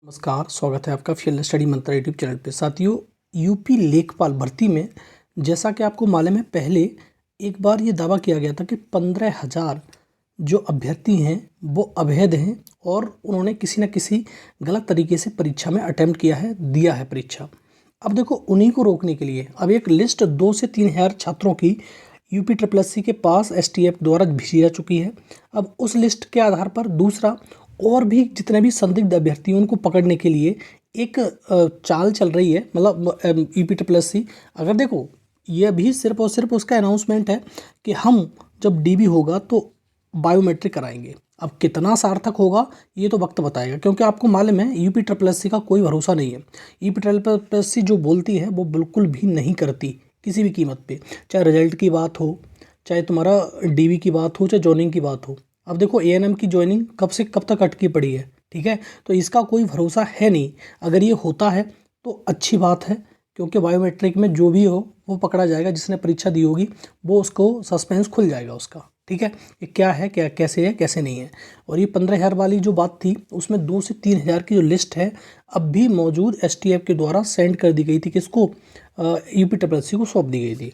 नमस्कार, स्वागत है आपका फील्ड स्टडी मंत्रा यूट्यूब चैनल पे। साथियों, यूपी लेखपाल भर्ती में जैसा कि आपको मालूम है, पहले एक बार ये दावा किया गया था कि 15,000 जो अभ्यर्थी हैं वो अवैध हैं और उन्होंने किसी न किसी गलत तरीके से परीक्षा में अटेम्प्ट किया है, दिया है परीक्षा। अब देखो, उन्हीं को रोकने के लिए अब एक लिस्ट 2 से 3 हज़ार छात्रों की यूपी SSSC के पास STF द्वारा भेजी जा चुकी है। अब उस लिस्ट के आधार पर दूसरा और भी जितने भी संदिग्ध अभ्यर्थी हैं उनको पकड़ने के लिए एक चाल चल रही है, मतलब यूपी SSSC। अगर देखो, ये भी सिर्फ और सिर्फ उसका अनाउंसमेंट है कि हम जब डीबी होगा तो बायोमेट्रिक कराएंगे। अब कितना सार्थक होगा ये तो वक्त बताएगा, क्योंकि आपको मालूम है यूपी SSSC का कोई भरोसा नहीं है। यूपी SSSC जो बोलती है वो बिल्कुल भी नहीं करती किसी भी कीमत पे, चाहे रिजल्ट की बात हो, चाहे तुम्हारा डीबी की बात हो, चाहे जॉइनिंग की बात हो। अब देखो, ANM की ज्वाइनिंग कब से कब तक अटकी पड़ी है, ठीक है। तो इसका कोई भरोसा है नहीं। अगर ये होता है तो अच्छी बात है, क्योंकि बायोमेट्रिक में जो भी हो वो पकड़ा जाएगा, जिसने परीक्षा दी होगी वो उसको सस्पेंस खुल जाएगा उसका, ठीक है। ये क्या है, क्या कैसे है, कैसे नहीं है। और ये 15,000 वाली जो बात थी उसमें 2 से 3 हज़ार की जो लिस्ट है अब भी मौजूद STF के द्वारा सेंड कर दी गई थी, किसको, यूपी SSSC को सौंप दी गई थी।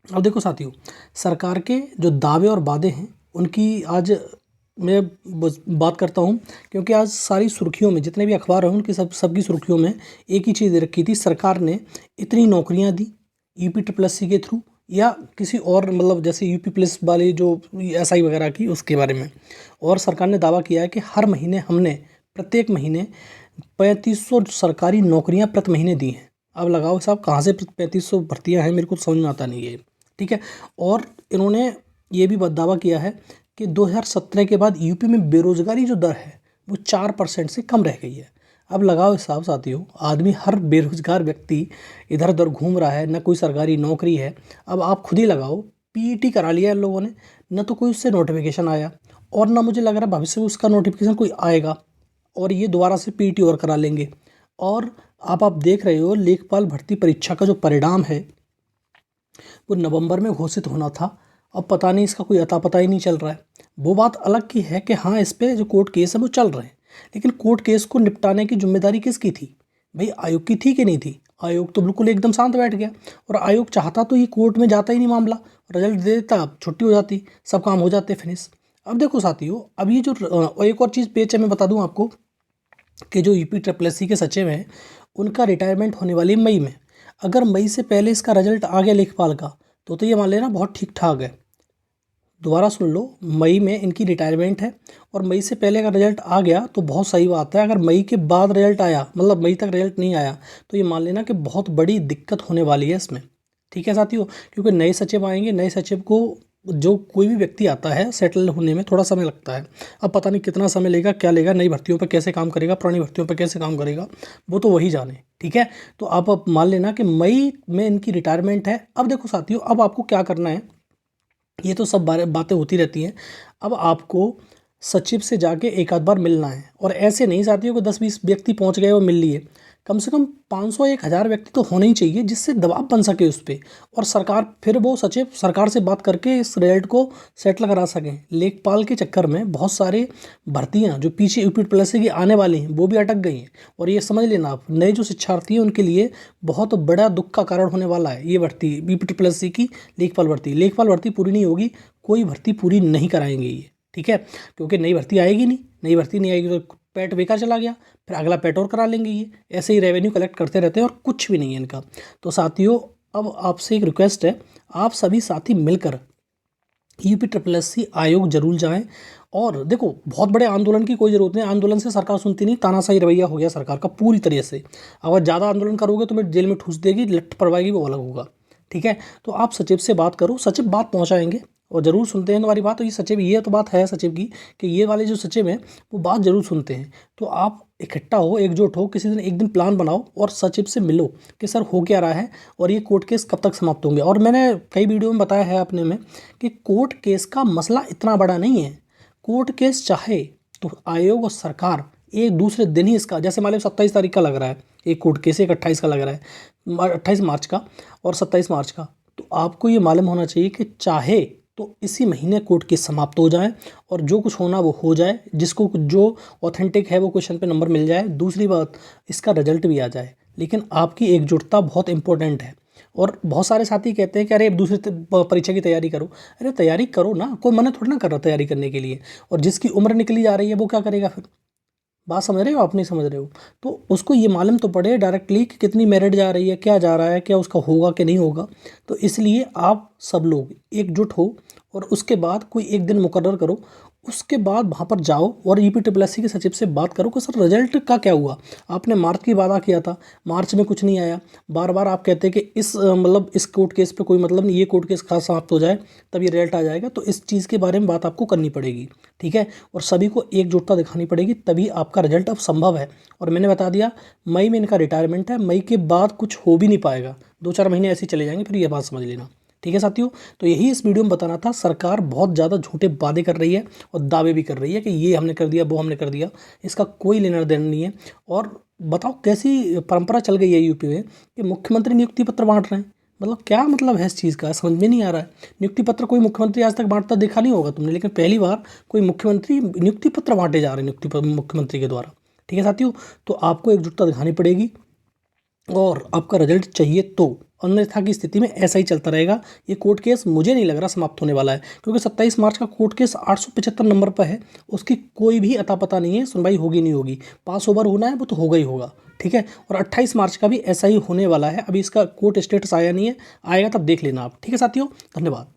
अब देखो साथियों, सरकार के जो दावे और वादे हैं उनकी आज मैं बात करता हूं, क्योंकि आज सारी सुर्खियों में जितने भी अखबार हैं उनकी सबकी सुर्खियों में एक ही चीज़ रखी थी। सरकार ने इतनी नौकरियां दी यूपी SSSC के थ्रू या किसी और, मतलब जैसे यूपी पुलिस वाली जो SI वगैरह की, उसके बारे में। और सरकार ने दावा किया है कि हर महीने हमने प्रत्येक महीने 3500 सरकारी नौकरियां प्रति महीने दी हैं। अब लगाओ साहब, कहाँ से 3500 भर्तियाँ हैं, मेरे को समझ में आता नहीं है, ठीक है। और इन्होंने ये भी दावा किया है कि 2017 के बाद यूपी में बेरोजगारी जो दर है वो 4% से कम रह गई है। अब लगाओ हिसाब साथियों, आदमी, हर बेरोजगार व्यक्ति इधर उधर घूम रहा है, न कोई सरकारी नौकरी है। अब आप खुद ही लगाओ, PET करा लिया इन लोगों ने, न तो कोई उससे नोटिफिकेशन आया और ना मुझे लग रहा है भविष्य में उसका नोटिफिकेशन कोई आएगा, और ये दोबारा से PET और करा लेंगे। और आप देख रहे हो, लेखपाल भर्ती परीक्षा का जो परिणाम है वो नवंबर में घोषित होना था। अब पता नहीं, इसका कोई अता पता ही नहीं चल रहा है। वो बात अलग की है कि हाँ, इस पे जो कोर्ट केस है वो चल रहे हैं, लेकिन कोर्ट केस को निपटाने की जिम्मेदारी किसकी थी भाई? आयोग की थी कि नहीं थी? आयोग तो बिल्कुल एकदम शांत बैठ गया, और आयोग चाहता तो ये कोर्ट में जाता ही नहीं मामला, रिजल्ट दे देता, छुट्टी हो जाती, सब काम हो जाते फिनिश। अब देखो साथियों, अब ये जो एक और चीज़ पेच है, मैं बता दूँ आपको कि जो यूपी SSSC के सचिव हैं उनका रिटायरमेंट होने वाली मई में। अगर मई से पहले इसका रिजल्ट आ गया लेखपाल का, तो ये मान लेना बहुत ठीक ठाक है। दोबारा सुन लो, मई में इनकी रिटायरमेंट है और मई से पहले अगर रिजल्ट आ गया तो बहुत सही बात है। अगर मई के बाद रिजल्ट आया, मतलब मई तक रिजल्ट नहीं आया, तो ये मान लेना कि बहुत बड़ी दिक्कत होने वाली है इसमें, ठीक है साथियों। क्योंकि नए सचिव आएंगे, नए सचिव को जो कोई भी व्यक्ति आता है सेटल होने में थोड़ा समय लगता है। अब पता नहीं कितना समय लेगा, क्या लेगा, नई भर्तियों पर कैसे काम करेगा, पुरानी भर्तियों पर कैसे काम करेगा, वो तो वही जाने, ठीक है। तो आप मान लेना कि मई में इनकी रिटायरमेंट है। अब देखो साथियों, अब आपको क्या करना है, ये तो सब बातें होती रहती हैं। अब आपको सचिव से जाके एक आध बार मिलना है, और ऐसे नहीं साथियों को 10-20 व्यक्ति पहुंच गए और मिल लिए। कम से कम 500-1000 व्यक्ति तो होने ही चाहिए, जिससे दबाव बन सके उस पर, और सरकार, फिर वो सचिव सरकार से बात करके इस रिजल्ट को सेटल करा सकें। लेखपाल के चक्कर में बहुत सारे भर्तियां जो पीछे यूपी SSSC की आने वाली हैं वो भी अटक गई हैं। और ये समझ लेना आप, नए जो शिक्षार्थी हैं उनके लिए बहुत बड़ा दुख का कारण होने वाला है ये भर्ती, यूपी SSSC की लेखपाल भर्ती। लेखपाल भर्ती पूरी नहीं होगी, कोई भर्ती पूरी नहीं कराएंगे ये, ठीक है। क्योंकि नई भर्ती आएगी नहीं, नई भर्ती नहीं आएगी तो पैट बेकार चला गया, फिर अगला पैट और करा लेंगे। ये ऐसे ही रेवेन्यू कलेक्ट करते रहते हैं और कुछ भी नहीं है इनका। तो साथियों, अब आपसे एक रिक्वेस्ट है, आप सभी साथी मिलकर यूपी SSSC आयोग जरूर जाएं। और देखो, बहुत बड़े आंदोलन की कोई ज़रूरत नहीं, आंदोलन से सरकार सुनती नहीं, तानाशाही रवैया हो गया सरकार का पूरी तरह से। अगर ज़्यादा आंदोलन करोगे तो मैं जेल में ठूस देगी, लट पड़वाएगी, वो अलग होगा, ठीक है। तो आप सचिव से बात करो, सचिव बात पहुंचाएंगे और ज़रूर सुनते हैं तुम्हारी बात। तो ये सचिव, ये तो बात है सचिव की कि ये वाले जो सचिव हैं वो बात ज़रूर सुनते हैं। तो आप इकट्ठा हो, एकजुट हो, किसी दिन एक दिन प्लान बनाओ और सचिव से मिलो कि सर हो क्या रहा है और ये कोर्ट केस कब तक समाप्त होंगे। और मैंने कई वीडियो में बताया है अपने में कि कोर्ट केस का मसला इतना बड़ा नहीं है। कोर्ट केस चाहे तो आयोग और सरकार एक दूसरे दिन ही इसका, जैसे मान लो 27 तारीख का लग रहा है एक कोर्ट केस, एक 28 का लग रहा है, 28 मार्च का और 27 मार्च का। तो आपको ये मालूम होना चाहिए कि चाहे तो इसी महीने कोर्ट केस समाप्त हो जाए और जो कुछ होना वो हो जाए, जिसको जो ऑथेंटिक है वो क्वेश्चन पे नंबर मिल जाए। दूसरी बात, इसका रिजल्ट भी आ जाए। लेकिन आपकी एकजुटता बहुत इंपॉर्टेंट है। और बहुत सारे साथी कहते हैं कि अरे दूसरी परीक्षा की तैयारी करो। अरे तैयारी करो ना, कोई मना थोड़ा ना कर रहा तैयारी करने के लिए। और जिसकी उम्र निकली जा रही है वो क्या करेगा फिर? बात समझ रहे हो आप? नहीं समझ रहे हो? तो उसको ये मालूम तो पड़े डायरेक्टली कि कितनी मेरिट जा रही है, क्या जा रहा है, क्या उसका होगा कि नहीं होगा। तो इसलिए आप सब लोग एकजुट हो और उसके बाद कोई एक दिन मुकर्रर करो। उसके बाद वहाँ पर जाओ और यूपीएससी के सचिव से बात करो कि सर रिजल्ट का क्या हुआ। आपने मार्च की वादा किया था, मार्च में कुछ नहीं आया। बार बार आप कहते हैं कि इस मतलब इस कोर्ट केस पे कोई मतलब नहीं, ये कोर्ट केस खास समाप्त हो जाए तब ये रिजल्ट आ जाएगा। तो इस चीज़ के बारे में बात आपको करनी पड़ेगी, ठीक है। और सभी को एकजुटता दिखानी पड़ेगी, तभी आपका रिजल्ट अब संभव है। और मैंने बता दिया मई में इनका रिटायरमेंट है, मई के बाद कुछ हो भी नहीं पाएगा, 2-4 महीने ऐसे ही चले जाएंगे, फिर ये बात समझ लेना, ठीक है साथियों। तो यही इस वीडियो में बताना था। सरकार बहुत ज़्यादा झूठे वादे कर रही है और दावे भी कर रही है कि ये हमने कर दिया, वो हमने कर दिया। इसका कोई लेना देना नहीं है। और बताओ कैसी परंपरा चल गई है यूपी में कि मुख्यमंत्री नियुक्ति पत्र बांट रहे हैं। मतलब क्या मतलब है इस चीज़ का, समझ में नहीं आ रहा है। नियुक्ति पत्र कोई मुख्यमंत्री आज तक बांटता देखा नहीं होगा तुमने, लेकिन पहली बार कोई मुख्यमंत्री नियुक्ति पत्र बांटे जा रहे हैं मुख्यमंत्री के द्वारा, ठीक है साथियों। तो आपको एकजुटता दिखानी पड़ेगी और आपका रिजल्ट चाहिए तो, अन्यथा की स्थिति में ऐसा ही चलता रहेगा। ये कोर्ट केस मुझे नहीं लग रहा समाप्त होने वाला है, क्योंकि 27 मार्च का कोर्ट केस 875 नंबर पर है। उसकी कोई भी अता पता नहीं है, सुनवाई होगी नहीं होगी। पास ओवर होना है वो तो होगा ही होगा, ठीक है। और 28 मार्च का भी ऐसा ही होने वाला है। अभी इसका कोर्ट स्टेटस आया नहीं है, आएगा तब देख लेना आप, ठीक है साथियों। धन्यवाद।